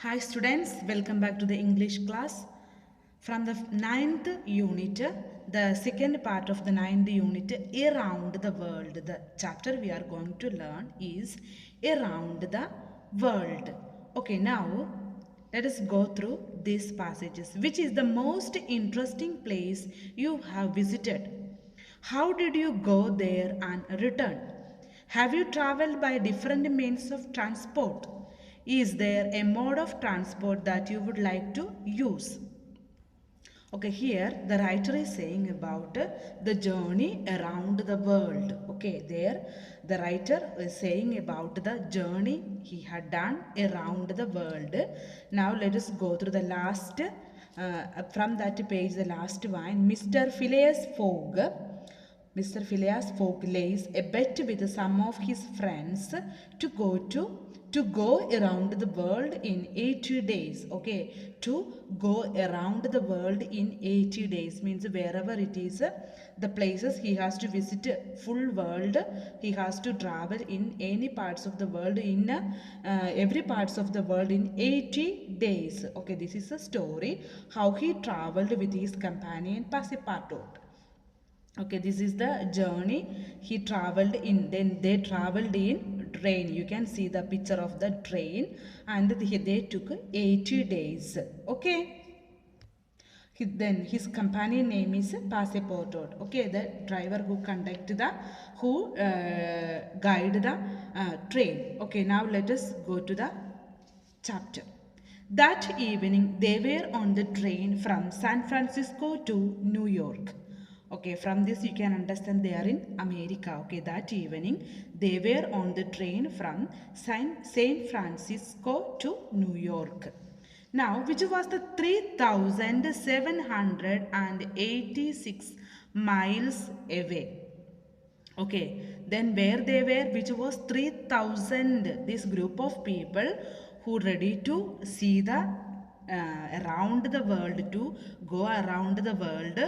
Hi students, welcome back to the English class. From the ninth unit, the second part of the ninth unit, Around the World. The chapter we are going to learn is Around the World. Okay, now let us go through these passages. Which is the most interesting place you have visited? How did you go there and return? Have you traveled by different means of transport? Is there a mode of transport that you would like to use? Okay, here the writer is saying about the journey around the world. Okay, there the writer is saying about the journey he had done around the world. Now let us go through the last, from that page, the last one. Mr. Phileas Fogg. Mr. Phileas Fogg lays a bet with some of his friends to go around the world in 80 days. Okay, to go around the world in 80 days means wherever it is, the places he has to visit full world, he has to travel in any parts of the world in every parts of the world in 80 days. Okay, this is a story how he traveled with his companion Passepartout. Okay, this is the journey he traveled in. Then they traveled in train. You can see the picture of the train, and they took 80 days. Okay, then his companion name is Passepartout. Okay, the driver who conduct the, who guide the train. Okay, now let us go to the chapter. That evening, they were on the train from San Francisco to New York. Okay, from this you can understand they are in America. Okay, that evening they were on the train from San Francisco to New York. Now, which was the 3,786 miles away. Okay, then where they were, which was 3,000, this group of people who ready to see the around the world, to go around the world,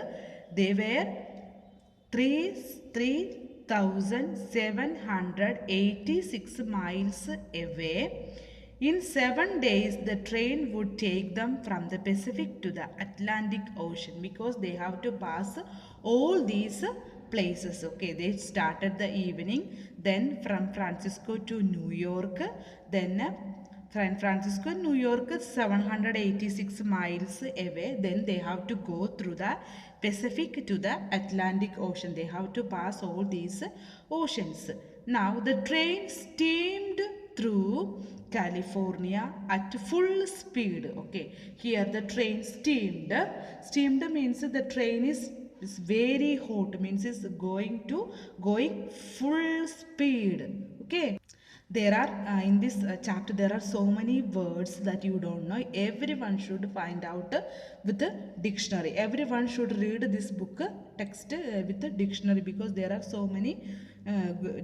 they were 3,786 miles away. In 7 days, the train would take them from the Pacific to the Atlantic Ocean, because they have to pass all these places. Okay, they started the evening, then from Francisco to New York, then San Francisco, New York, 786 miles away. Then they have to go through the Pacific to the Atlantic Ocean. They have to pass all these oceans. Now the train steamed through California at full speed. Okay, here the train steamed. Steamed means the train is very hot, means it's going full speed. Okay, there are in this chapter there are so many words that you don't know. Everyone should find out with the dictionary. Everyone should read this book text with the dictionary, because there are so many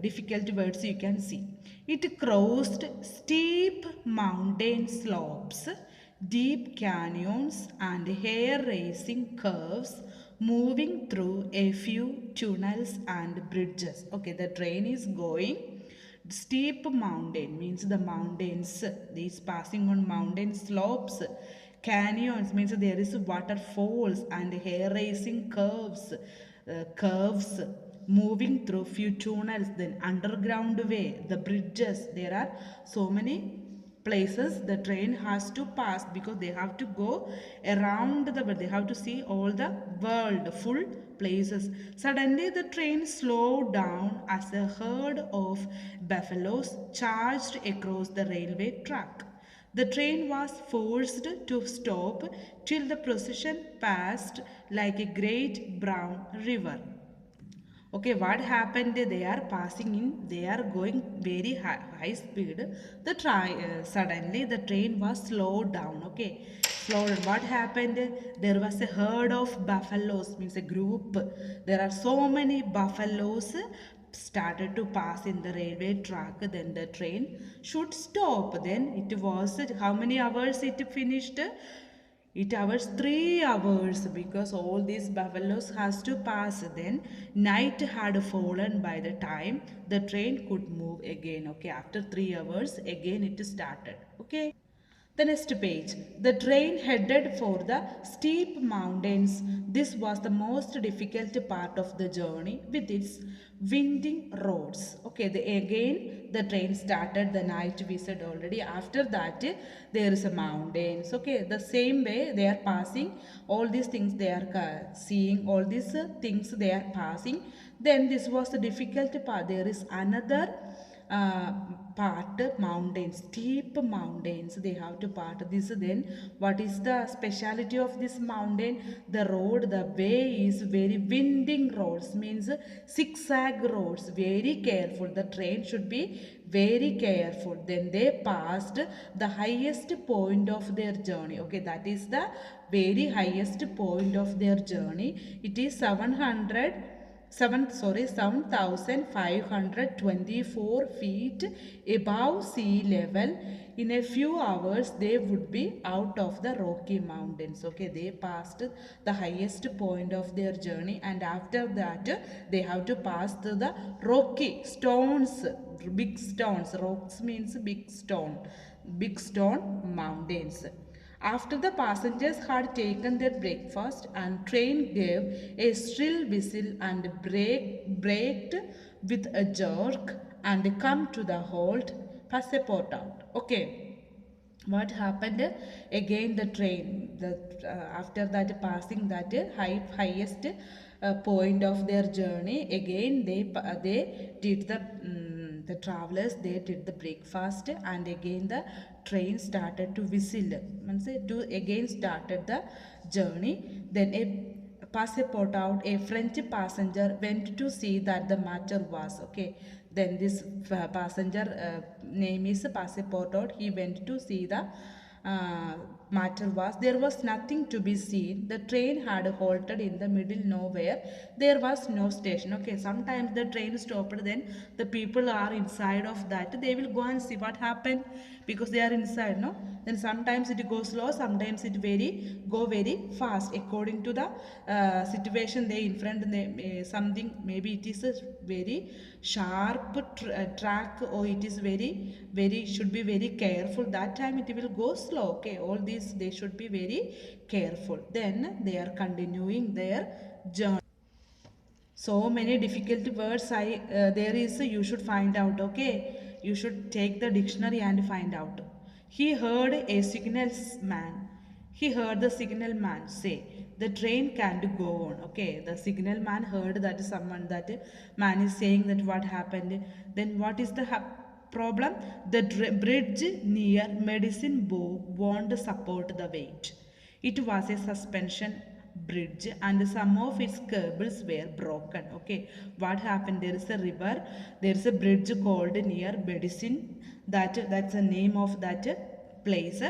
difficult words you can see. It crossed steep mountain slopes, deep canyons and hair-raising curves, moving through a few tunnels and bridges. Okay, the train is going steep mountain, means the mountains, these passing on mountain slopes. Canyons means there is waterfalls, and hair raising curves, moving through few tunnels, then underground way, the bridges. There are so many places the train has to pass, because they have to go around the world. They have to see all the world, full places. Suddenly the train slowed down as a herd of buffaloes charged across the railway track. The train was forced to stop till the procession passed like a great brown river. Okay, what happened? They are passing in, they are going very high speed. Suddenly the train was slowed down. Okay, slowed. What happened? There was a herd of buffaloes, means a group. There are so many buffaloes started to pass in the railway track. Then the train should stop. Then it was, how many hours it finished? It hours 3 hours, because all these buffaloes has to pass. Then night had fallen by the time the train could move again. Okay, after 3 hours again it started. Okay, The next page. The train headed for the steep mountains. This was the most difficult part of the journey with its winding roads. Okay, again the train started the night we said already. After that, there is a mountains. Okay, the same way they are passing all these things they are seeing, all these things they are passing. Then this was the difficult part. There is another uh, part mountains, steep mountains they have to part this. Then what is the speciality of this mountain? The road, the way is very winding roads, means zigzag roads. Very careful, the train should be very careful. Then they passed the highest point of their journey. Okay, that is the very highest point of their journey. It is 7,524 feet above sea level. In a few hours they would be out of the Rocky Mountains. Okay, they passed the highest point of their journey, and after that they have to pass through the rocky stones, big stones. Rocks means big stone mountains. After the passengers had taken their breakfast, and train gave a shrill whistle and braked with a jerk and come to the halt, passport out. Okay, what happened? Again the train, after that passing that highest point of their journey, again they did the travelers, they did the breakfast, and again the train started to whistle, means to again started the journey. Then a passport out, a French passenger went to see that the matter was okay. Then this passenger name is passport out, he went to see the uh, matter was. There was nothing to be seen. The train had halted in the middle nowhere. There was no station. Okay, sometimes the train stopped, then the people are inside of that, they will go and see what happened, because they are inside, no? Then sometimes it goes slow, sometimes it go very fast according to the situation they in front. They something, maybe it is a very sharp track, or it is very should be very careful. That time it will go slow. Okay, all these they should be very careful. Then they are continuing their journey. So many difficult words there is, you should find out. Okay, you should take the dictionary and find out. He heard a signalman. He heard the signalman say the train can't go on. Okay, the signalman heard that someone, that man is saying that what happened. Then what is the problem? The bridge near Medicine Bow won't support the weight. It was a suspension bridge and some of its cables were broken. Okay, what happened? There is a river, there is a bridge called near Medicine, that's the name of that place.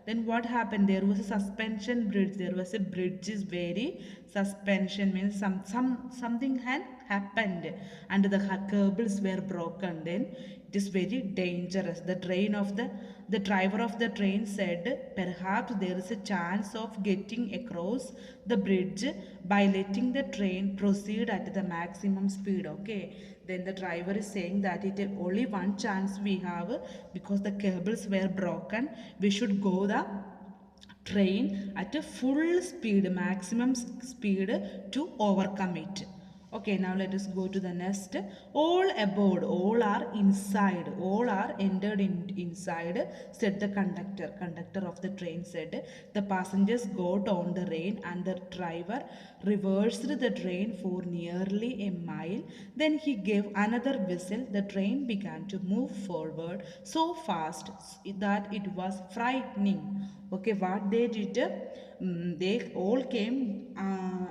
Then what happened? There was a suspension bridge. There was a bridge is very suspension, means something had happened and the cables were broken. Then it is very dangerous. The driver of the train said perhaps there is a chance of getting across the bridge by letting the train proceed at the maximum speed. Okay, then the driver is saying that it is only one chance we have, because the cables were broken, we should go the train at a full speed, maximum speed, to overcome it. Okay, now let us go to the next. All aboard, all are inside, all are entered inside, said the conductor. Conductor of the train said. The passengers got on the train and the driver reversed the train for nearly a mile. Then he gave another whistle. The train began to move forward so fast that it was frightening. Okay, what they did, they all came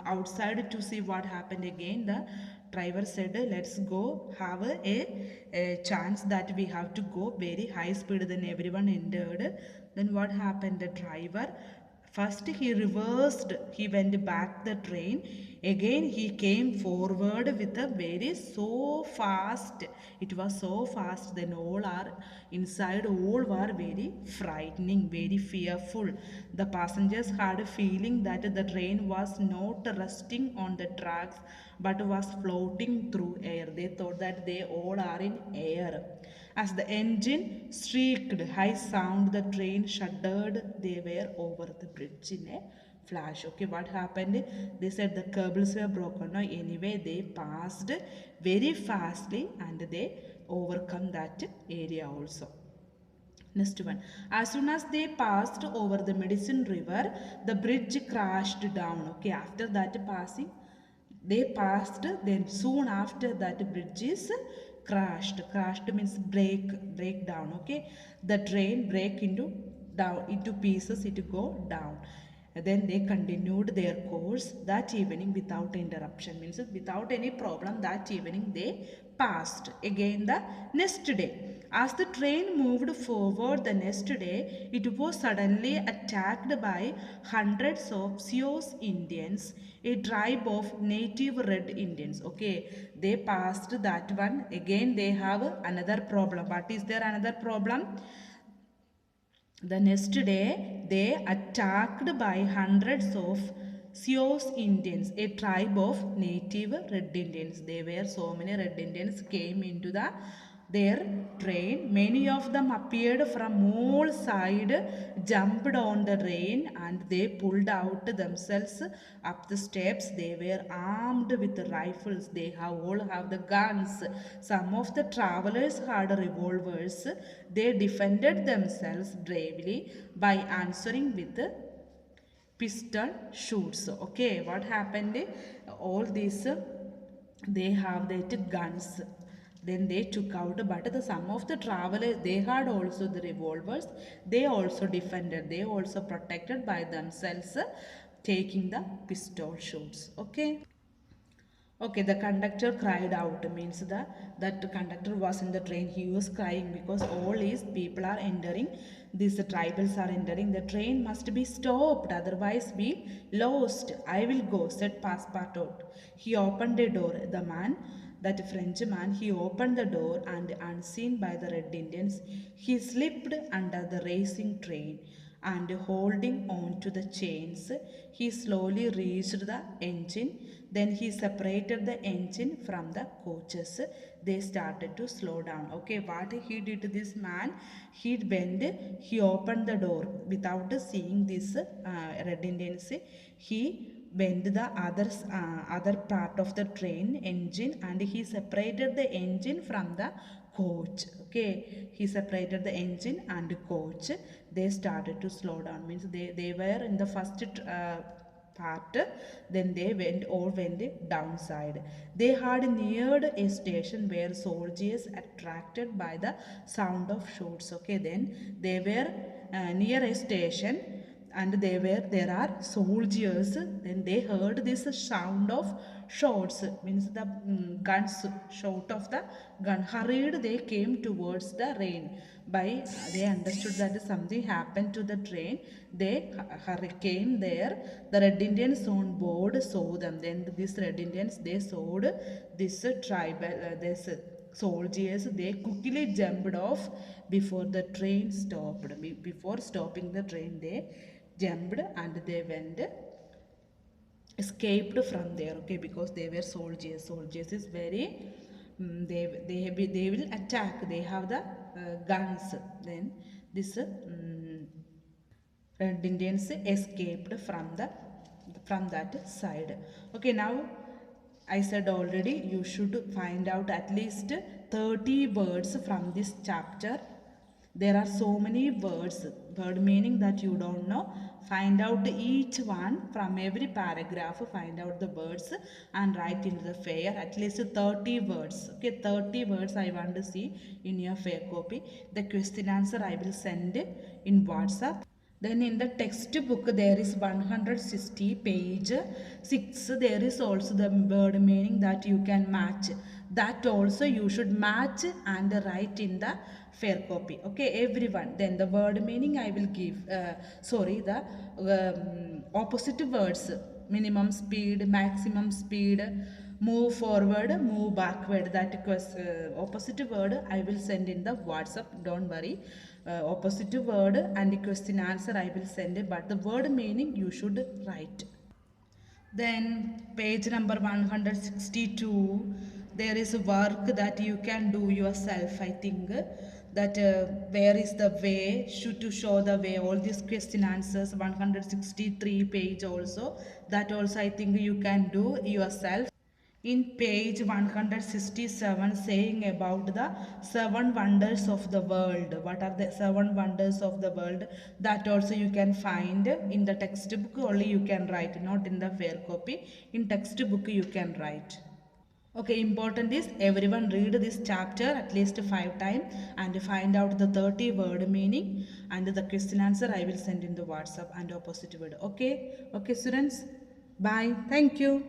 outside to see what happened. Again the driver said let's go have a chance that we have to go very high speed. Then everyone entered. Then what happened? The driver first he reversed, he went back the train. Again he came forward with a very so fast. It was so fast. Then all are inside. All were very frightening, very fearful. The passengers had a feeling that the train was not resting on the tracks but was floating through air. They thought that they all are in air. As the engine shrieked high sound, the train shuddered. They were over the bridge in a flash. Okay, what happened? They said the cables were broken. No, anyway, they passed very fastly and they overcome that area also. Next one. As soon as they passed over the Medicine River, the bridge crashed down. Okay, after that passing, they passed, then soon after that bridge is crashed means break down. Okay, the train break into down into pieces, it go down. Then they continued their course that evening without interruption, means without any problem. That evening they passed again the next day. As the train moved forward the next day, it was suddenly attacked by hundreds of Sioux Indians, a tribe of native red Indians. Okay, they passed that one. Again, they have another problem. What is there another problem? The next day, they attacked by hundreds of Sioux Indians, a tribe of native red Indians. There were so many red Indians came into their train. Many of them appeared from all sides, jumped on the train, and they pulled out themselves up the steps. They were armed with rifles. They all have the guns. Some of the travelers had revolvers. They defended themselves bravely by answering with pistol shoots. Okay, what happened? All these they have that guns. Then they took out, but some of the travelers they had also the revolvers. They also defended. They also protected by themselves, taking the pistol shots. Okay. Okay, the conductor cried out, means that conductor was in the train. He was crying because all these people are entering, these tribals are entering. The train must be stopped, otherwise we lost. I will go, said Passepartout. He opened a door. The man, that French man, he opened the door and unseen by the Red Indians, he slipped under the racing train and holding on to the chains, he slowly reached the engine. Then he separated the engine from the coaches. They started to slow down. Okay, what he did, this man, he bent, he opened the door without seeing this Red Indians. He bent the other part of the train engine and he separated the engine from the coach. Okay, he separated the engine and coach. They started to slow down, means they were in the first part, then they went downside. They had neared a station where soldiers attracted by the sound of shots. Okay, then they were near a station and there are soldiers. Then they heard this sound of shots, means the guns, shout of the gun. Hurried they came towards the rain. By they understood that something happened to the train. They came there. The Red Indians on board saw them. Then these Red Indians, they saw this tribal this soldiers. They quickly jumped off before the train stopped. Before stopping the train, they jumped and they went escaped from there. Okay, because they were soldiers is very they will attack. They have the guns. Then this Red Indians escaped from that side. Okay, now I said already you should find out at least 30 words from this chapter. There are so many words, word meaning that you don't know. Find out each one from every paragraph, find out the words and write into the fair at least 30 words. Okay, 30 words I want to see in your fair copy. The question answer I will send in WhatsApp. Then in the textbook there is 160 page 6. There is also the word meaning that you can match. That also you should match and write in the fair copy. Okay, everyone. Then the word meaning I will give. The opposite words. minimum speed, maximum speed, move forward, move backward. That opposite word I will send in the WhatsApp, don't worry. Opposite word and question answer I will send, but the word meaning you should write. Then page number 162, there is a work that you can do yourself. I think that where is the way, should to show the way, all these question answers, 163 page also, that also I think you can do yourself. In page 167, saying about the seven wonders of the world. What are the seven wonders of the world? That also you can find in the textbook. Only you can write, not in the fair copy. In textbook you can write. Okay, important is everyone read this chapter at least 5 times and find out the 30 word meaning, and the question answer I will send in the WhatsApp and opposite word. Okay, okay students, bye, thank you.